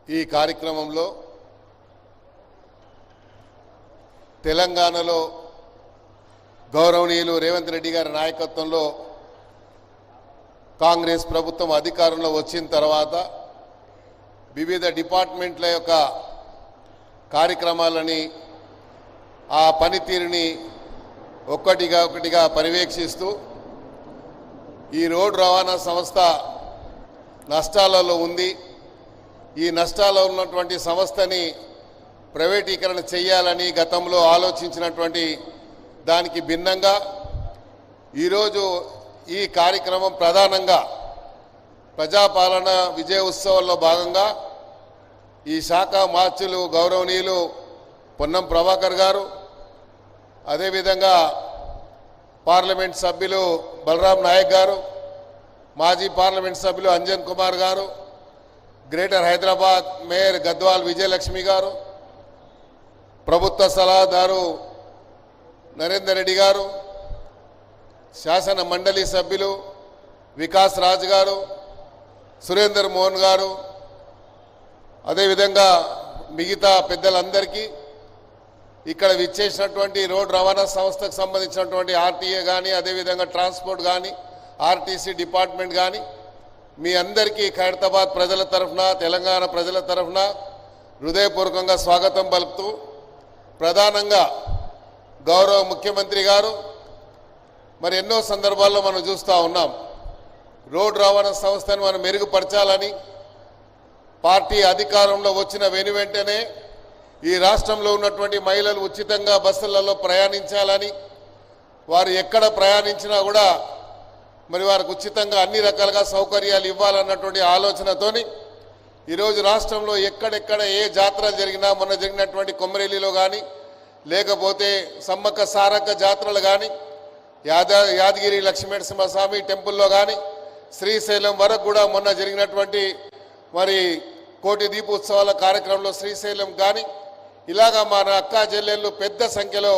ఈ కార్యక్రమంలో తెలంగాణలో గౌరవనీయులు రేవంత్ రెడ్డి గారి నాయకత్వంలో కాంగ్రెస్ ప్రభుత్వం అధికారంలో వచ్చిన తర్వాత వివిధ డిపార్ట్మెంట్ల యొక్క కార్యక్రమాలని ఆ పనితీరుని ఒక్కటిగా పర్యవేక్షిస్తూ ఈ రోడ్డు రవాణా సంస్థ నష్టాలలో ఉంది. ఈ నష్టాల్లో ఉన్నటువంటి సంస్థని ప్రైవేటీకరణ చేయాలని గతంలో ఆలోచించినటువంటి దానికి భిన్నంగా ఈరోజు ఈ కార్యక్రమం ప్రధానంగా ప్రజాపాలన విజయ ఉత్సవాల్లో భాగంగా ఈ శాఖ మార్చులు గౌరవనీయులు పొన్నం ప్రభాకర్ గారు, అదేవిధంగా పార్లమెంట్ సభ్యులు బలరాం నాయక్ గారు, మాజీ పార్లమెంట్ సభ్యులు అంజన్ కుమార్ గారు, గ్రేటర్ హైదరాబాద్ మేయర్ గద్వాల్ విజయలక్ష్మి గారు, ప్రభుత్వ సలహాదారు నరేందర్ రెడ్డి గారు, శాసన మండలి సభ్యులు వికాస్ రాజ్ గారు, సురేందర్ మోహన్ గారు, అదేవిధంగా మిగతా పెద్దలందరికీ, ఇక్కడ విచ్చేసినటువంటి రోడ్డు రవాణా సంస్థకు సంబంధించినటువంటి ఆర్టీఏ కానీ, అదేవిధంగా ట్రాన్స్పోర్ట్ కానీ, ఆర్టీసీ డిపార్ట్మెంట్ కానీ, మీ అందరికీ ఖైరతాబాద్ ప్రజల తరఫున, తెలంగాణ ప్రజల తరఫున హృదయపూర్వకంగా స్వాగతం పలుకుతూ, ప్రధానంగా గౌరవ ముఖ్యమంత్రి గారు మరి ఎన్నో సందర్భాల్లో మనం చూస్తూ ఉన్నాం, రోడ్డు రవాణా సంస్థను మనం మెరుగుపరచాలని పార్టీ అధికారంలో వచ్చిన వెనువెంటనే ఈ రాష్ట్రంలో ఉన్నటువంటి మహిళలు ఉచితంగా బస్సులలో ప్రయాణించాలని, వారు ఎక్కడ ప్రయాణించినా కూడా మరి వారికి ఉచితంగా అన్ని రకాలుగా సౌకర్యాలు ఇవ్వాలన్నటువంటి ఆలోచనతోని ఈరోజు రాష్ట్రంలో ఎక్కడెక్కడ ఏ జాతరలు జరిగినా, మొన్న జరిగినటువంటి కొమరేలిలో కానీ, లేకపోతే సమ్మక్క సారక్క జాతరలు కానీ, యాదగిరి లక్ష్మీనరసింహస్వామి టెంపుల్లో కానీ, శ్రీశైలం వరకు కూడా మొన్న జరిగినటువంటి మరి కోటి దీపోత్సవాల కార్యక్రమంలో శ్రీశైలం కానీ, ఇలాగా మన అక్కా చెల్లెళ్ళు పెద్ద సంఖ్యలో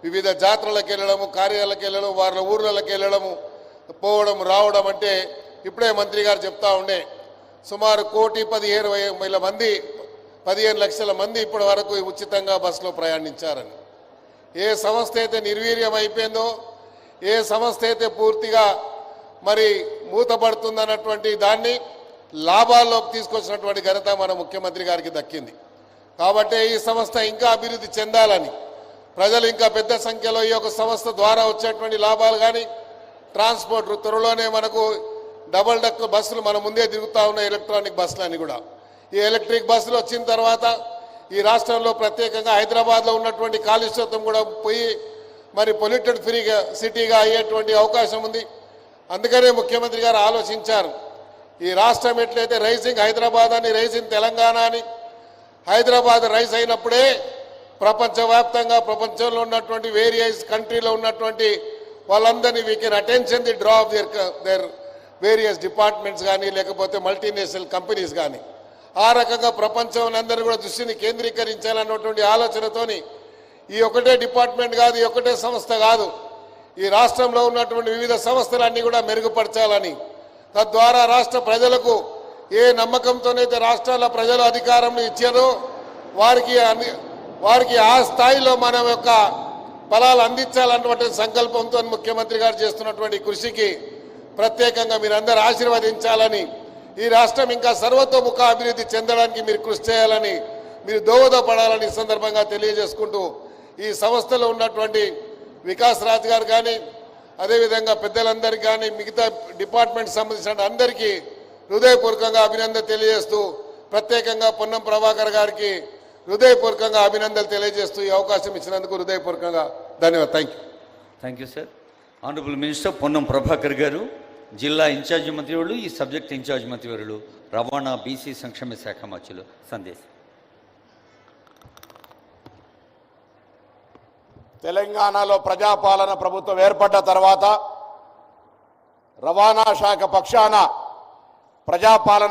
వివిధ జాతరలకు వెళ్ళడము, కార్యాలకు వెళ్ళడం, వాళ్ళ ఊర్లకి వెళ్ళడము, పోవడం రావడం అంటే ఇప్పుడే మంత్రి గారు చెప్తా ఉండే సుమారు 1,15,000 మంది 15 లక్షల మంది ఇప్పటి వరకు ఉచితంగా బస్సులో ప్రయాణించారని. ఏ సంస్థ అయితే నిర్వీర్యం అయిపోయిందో, ఏ సంస్థ అయితే పూర్తిగా మరి మూతపడుతుందన్నటువంటి దాన్ని లాభాల్లోకి తీసుకొచ్చినటువంటి ఘనత మన ముఖ్యమంత్రి గారికి దక్కింది. కాబట్టి ఈ సంస్థ ఇంకా అభివృద్ధి చెందాలని, ప్రజలు ఇంకా పెద్ద సంఖ్యలో ఈ యొక్క సంస్థ ద్వారా వచ్చేటువంటి లాభాలు కానీ, ట్రాన్స్పోర్ట్ త్వరలోనే మనకు డబుల్ డెక్ బస్సులు మన ముందే తిరుగుతూ ఉన్న ఎలక్ట్రానిక్ బస్సులని కూడా, ఈ ఎలక్ట్రిక్ బస్సులు వచ్చిన తర్వాత ఈ రాష్ట్రంలో ప్రత్యేకంగా హైదరాబాద్లో ఉన్నటువంటి కాలుష్యత్వం కూడా పోయి మరి పొల్యూటెడ్ ఫ్రీగా సిటీగా అయ్యేటువంటి అవకాశం ఉంది. అందుకనే ముఖ్యమంత్రి గారు ఆలోచించారు, ఈ రాష్ట్రం ఎట్లయితే రైజింగ్ హైదరాబాద్ అని, రైజింగ్ తెలంగాణ అని, హైదరాబాద్ రైజ్ అయినప్పుడే ప్రపంచవ్యాప్తంగా ప్రపంచంలో ఉన్నటువంటి వేరియస్ కంట్రీలో ఉన్నటువంటి వాళ్ళందరినీ we can attention the draw of their various departments కానీ, లేకపోతే మల్టీనేషనల్ కంపెనీస్ కానీ, ఆ రకంగా ప్రపంచంలో అందరూ కూడా దృష్టిని కేంద్రీకరించాలన్నటువంటి ఆలోచనతోని ఈ ఒకటే డిపార్ట్మెంట్ కాదు, ఈ ఒకటే సంస్థ కాదు, ఈ రాష్ట్రంలో ఉన్నటువంటి వివిధ సంస్థలన్నీ కూడా మెరుగుపరచాలని, తద్వారా రాష్ట్ర ప్రజలకు ఏ నమ్మకంతోనైతే రాష్ట్రాల ప్రజలు అధికారం ఇచ్చారో వారికి ఆ స్థాయిలో మన యొక్క ఫలాలు అందించాలన్నటువంటి సంకల్పంతో ముఖ్యమంత్రి గారు చేస్తున్నటువంటి కృషికి ప్రత్యేకంగా మీరందరూ ఆశీర్వదించాలని, ఈ రాష్ట్రం ఇంకా సర్వతోముఖ అభివృద్ధి చెందడానికి మీరు కృషి చేయాలని, మీరు దోహదపడాలని ఈ సందర్భంగా తెలియజేసుకుంటూ, ఈ సంస్థలో ఉన్నటువంటి వికాస్ రాజ్ గారు కానీ, అదేవిధంగా పెద్దలందరికీ కానీ, మిగతా డిపార్ట్మెంట్ సంబంధించిన అందరికీ హృదయపూర్వకంగా అభినందన తెలియజేస్తూ, ప్రత్యేకంగా పొన్నం ప్రభాకర్ గారికి హృదయపూర్వకంగా అభినందనలు తెలియజేస్తూ ఈ అవకాశం ఇచ్చినందుకు హృదయపూర్వకంగా ధన్యవాదాలు. Thank you sir. Honourable minister Ponnam Prabhakar గారు, జిల్లా ఇన్ఛార్జ్ మంత్రివర్యులు, ఈ సబ్జెక్ట్ ఇన్ఛార్జ్ మంత్రివర్యులు, రవాణా బీసీ సంక్షేమ శాఖ మంత్రులు సందేశం. తెలంగాణలో ప్రజాపాలన ప్రభుత్వం ఏర్పడ్డ తర్వాత రవాణా శాఖ పక్షాన ప్రజాపాలన